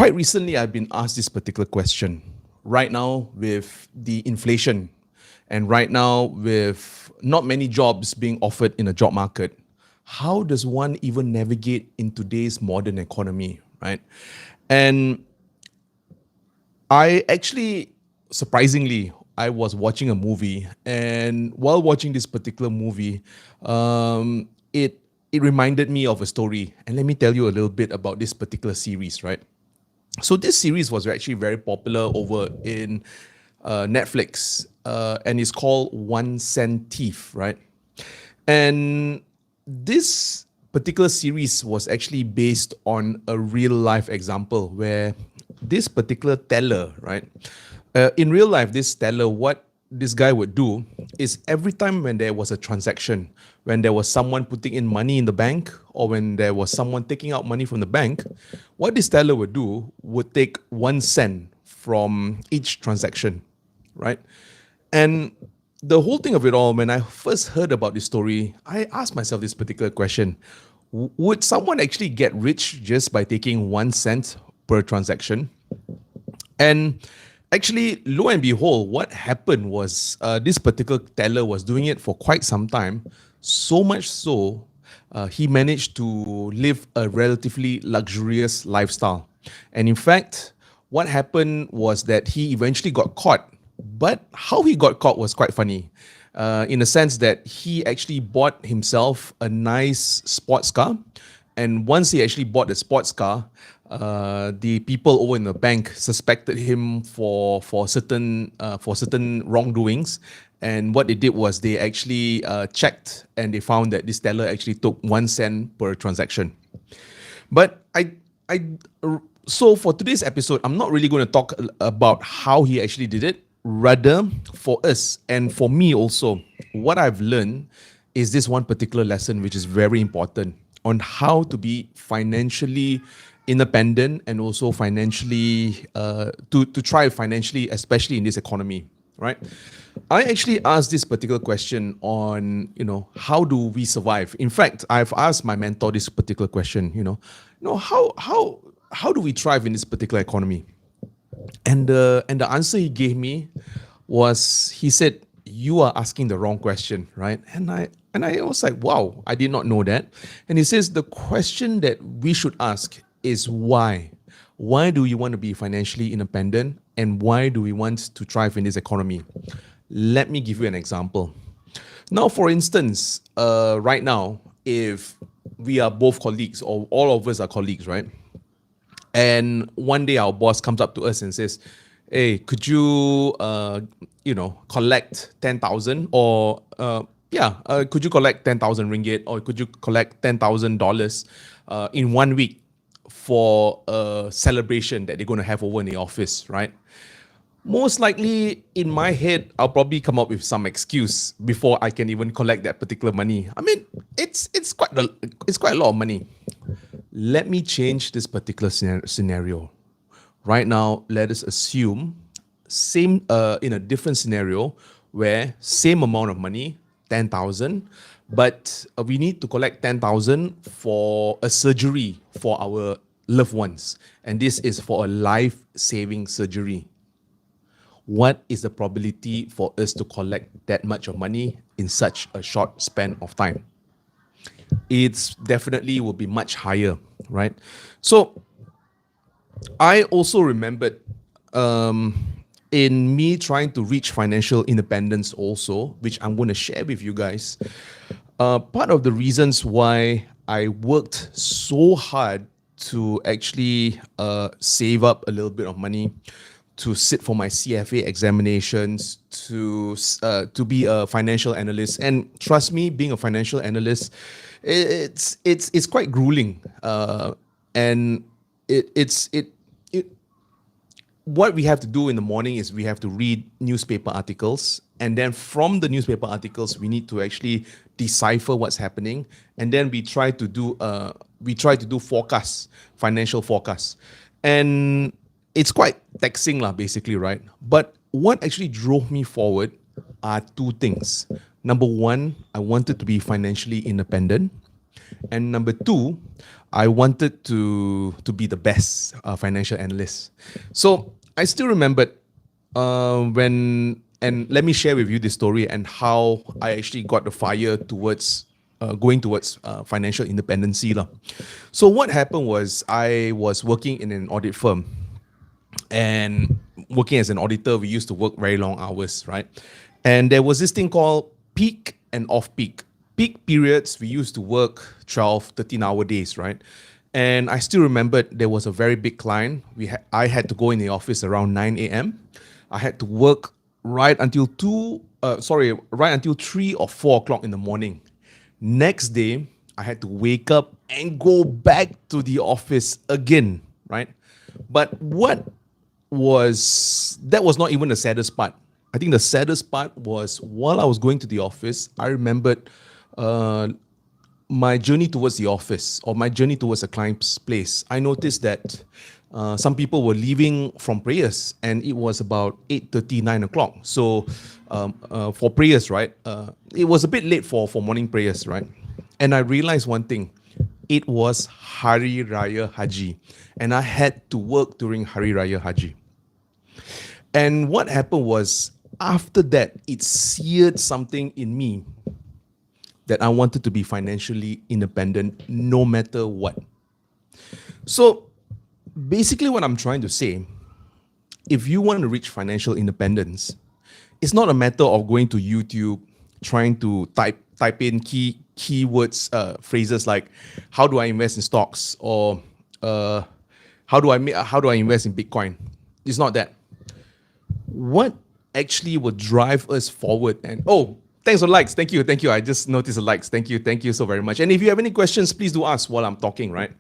quite recently, I've been asked this particular question. Right now, with the inflation, and right now, with not many jobs being offered in a job market, how does one even navigate in today's modern economy, right? And I actually, surprisingly, I was watching a movie, and while watching this particular movie, it reminded me of a story. And let me tell you a little bit about this particular series, right? So this series was actually very popular over in Netflix, and it's called One Cent Thief, right? And this particular series was actually based on a real life example where this particular teller, right? In real life, this teller, what this guy would do is every time when there was a transaction, when there was someone putting in money in the bank or when there was someone taking out money from the bank, what this teller would do would take 1 cent from each transaction, right? And the whole thing of it all, when I first heard about this story, I asked myself this particular question. Would someone actually get rich just by taking 1 cent per transaction? And actually, lo and behold, what happened was this particular teller was doing it for quite some time, so much so he managed to live a relatively luxurious lifestyle. And in fact, what happened was that he eventually got caught. But how he got caught was quite funny, in the sense that he actually bought himself a nice sports car. And once he actually bought the sports car, the people over in the bank suspected him for certain wrongdoings. And what they did was they actually checked and they found that this teller actually took 1 cent per transaction. But so for today's episode, I'm not really going to talk about how he actually did it. Rather, for us and for me also, what I've learned is this one particular lesson, which is very important on how to be financially independent and also financially to thrive financially, especially in this economy, right? I actually asked this particular question on, how do we survive? In fact, I've asked my mentor this particular question, how do we thrive in this particular economy? And the answer he gave me was, he said, "You are asking the wrong question," right? And I was like, "Wow, I did not know that." And he says the question that we should ask is why. Why do we want to be financially independent, and why do we want to thrive in this economy? Let me give you an example. Now, for instance, right now, if we are both colleagues, or all of us are colleagues, right? And one day our boss comes up to us and says, "Hey, could you, collect 10,000 or, could you collect 10,000 ringgit or could you collect $10,000 in 1 week for a celebration that they're going to have over in the office," right? Most likely, in my head, I'll probably come up with some excuse before I can even collect that particular money. I mean, it's quite a lot of money. Let me change this particular scenario. Right now, let us assume same in a different scenario where same amount of money, 10,000, but we need to collect 10,000 for a surgery for our loved ones, and this is for a life-saving surgery. What is the probability for us to collect that much of money in such a short span of time? It's definitely will be much higher, right? So I also remembered, in me trying to reach financial independence also, which I'm going to share with you guys. Part of the reasons why I worked so hard to actually save up a little bit of money to sit for my CFA examinations, to be a financial analyst. And trust me, being a financial analyst, it's quite grueling, and what we have to do in the morning is we have to read newspaper articles, and then from the newspaper articles we need to actually decipher what's happening, and then we try to do forecasts, financial forecasts, and it's quite taxing lah, basically, right? But what actually drove me forward are two things. Number one, I wanted to be financially independent. And number two, I wanted to be the best financial analyst. So I still remembered when, and let me share with you this story and how I actually got the fire towards going towards financial independency lah. So what happened was I was working in an audit firm, and working as an auditor, we used to work very long hours, right? And there was this thing called peak and off peak. Peak periods, we used to work 12, 13-hour days, right? And I still remembered there was a very big client. I had to go in the office around 9 a.m. I had to work right until right until 3 or 4 o'clock in the morning. Next day, I had to wake up and go back to the office again, right? But that was not even the saddest part. I think the saddest part was while I was going to the office, I remembered my journey towards the office or my journey towards a client's place. I noticed that some people were leaving from prayers, and it was about 8:30, 9 o'clock. So for prayers, right, it was a bit late for morning prayers, right? And I realized one thing. It was Hari Raya Haji, and I had to work during Hari Raya Haji. And what happened was, after that, it seared something in me that I wanted to be financially independent no matter what. So basically what I'm trying to say, if you want to reach financial independence, it's not a matter of going to YouTube, trying to type in keywords, phrases like how do I invest in stocks, or how do I invest in Bitcoin. It's not that. What actually will drive us forward? And thanks for likes. Thank you. I just noticed the likes. Thank you so very much. And if you have any questions, please do ask while I'm talking, right?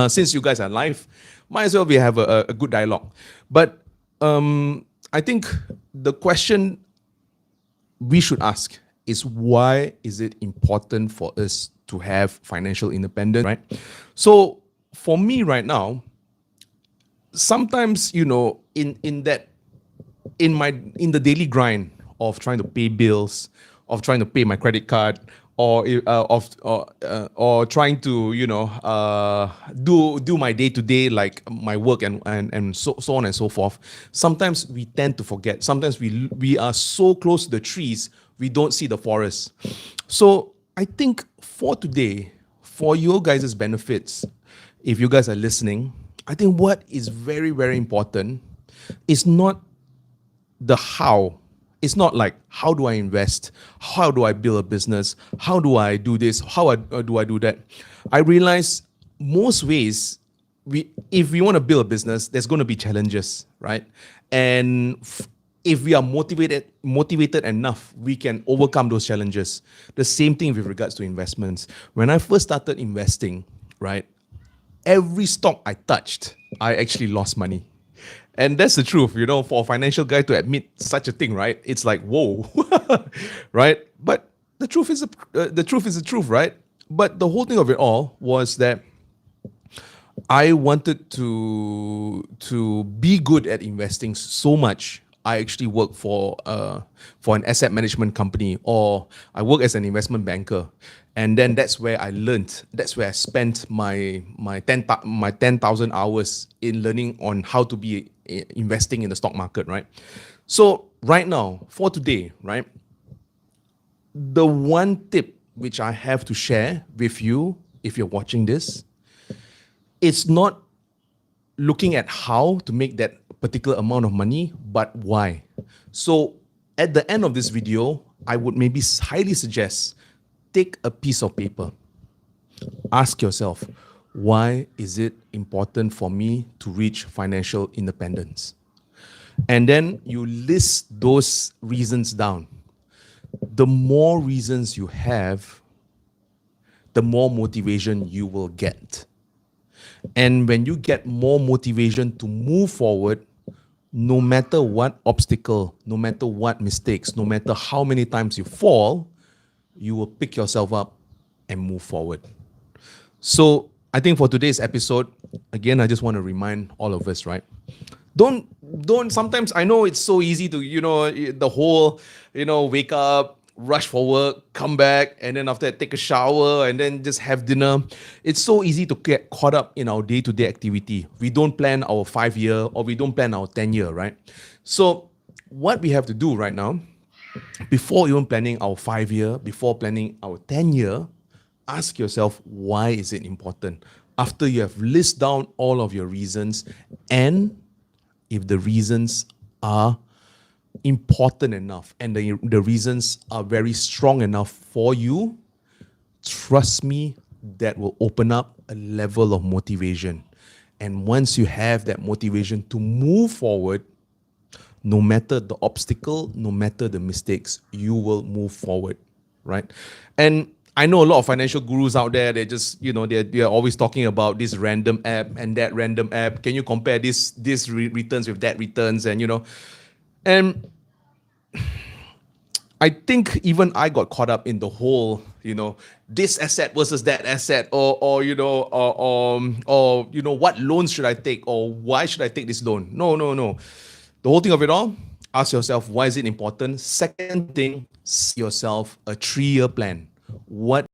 Since you guys are live, might as well we have a good dialogue. But I think the question we should ask is, why is it important for us to have financial independence, right? So for me right now, sometimes, in the daily grind of trying to pay bills, of trying to pay my credit card, or trying to do my day to day, like my work and so on and so forth. Sometimes we tend to forget. Sometimes we are so close to the trees we don't see the forest. So I think for today, for your guys' benefits, if you guys are listening, I think what is very, very important is not the how. It's not like, how do I invest? How do I build a business? How do I do this? How do I do that? I realize most ways, if we want to build a business, there's going to be challenges, right? And if we are motivated enough, we can overcome those challenges. The same thing with regards to investments. When I first started investing, right, every stock I touched, I actually lost money. And that's the truth, for a financial guy to admit such a thing, right? It's like, whoa, right? But the truth is the truth, right? But the whole thing of it all was that I wanted to be good at investing so much. I actually work for an asset management company, or I work as an investment banker, and then that's where I learned. That's where I spent my 10,000 hours in learning on how to be investing in the stock market, right? So right now, for today, right, the one tip which I have to share with you, if you're watching this, it's not looking at how to make that particular amount of money, but why. So at the end of this video, I would maybe highly suggest, take a piece of paper. Ask yourself, why is it important for me to reach financial independence? And then you list those reasons down. The more reasons you have, the more motivation you will get. And when you get more motivation to move forward, no matter what obstacle, no matter what mistakes, no matter how many times you fall, you will pick yourself up and move forward. So I think for today's episode, again, I just want to remind all of us, right? Don't, sometimes I know it's so easy to, the whole, wake up, rush for work, come back, and then after that take a shower and then just have dinner. It's so easy to get caught up in our day-to-day activity. We don't plan our 5 year or we don't plan our 10 year, right? So what we have to do right now, before even planning our 5 year, before planning our 10 year, ask yourself, why is it important? After you have list down all of your reasons, and if the reasons are important enough and the reasons are very strong enough for you, trust me, that will open up a level of motivation. And once you have that motivation to move forward, no matter the obstacle, no matter the mistakes, you will move forward, right? And I know a lot of financial gurus out there. They just, they're always talking about this random app and that random app. Can you compare this returns with that returns? And I think even I got caught up in the whole, this asset versus that asset, or what loans should I take, or why should I take this loan? No, no, no. The whole thing of it all, ask yourself, why is it important? Second thing, set yourself a 3 year plan. What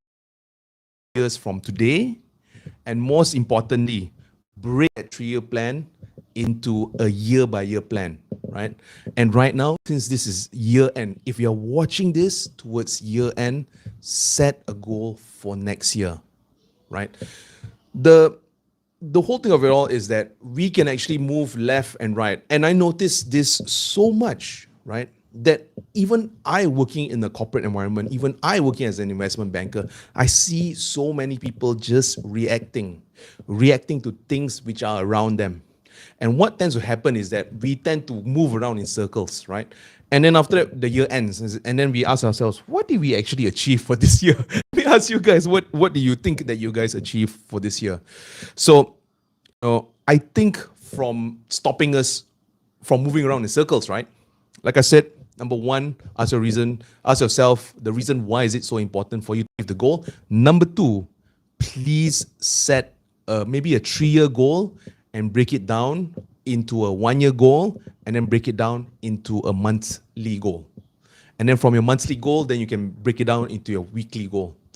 years from today? And most importantly, break that 3 year plan into a year by year plan, right? And right now, since this is year end, if you're watching this towards year end, set a goal for next year, right? The the whole thing of it all is that we can actually move left and right. And I noticed this so much, right? That even I working in the corporate environment, even I working as an investment banker, I see so many people just reacting to things which are around them. And what tends to happen is that we tend to move around in circles, right? And then after that, the year ends, and then we ask ourselves, what did we actually achieve for this year? Let me ask you guys, what do you think that you guys achieved for this year? So, I think from stopping us from moving around in circles, right? Like I said, number one, ask yourself the reason why is it so important for you to achieve the goal. Number two, please set maybe a 3 year goal and break it down into a 1 year goal, and then break it down into a monthly goal. And then from your monthly goal, then you can break it down into your weekly goal.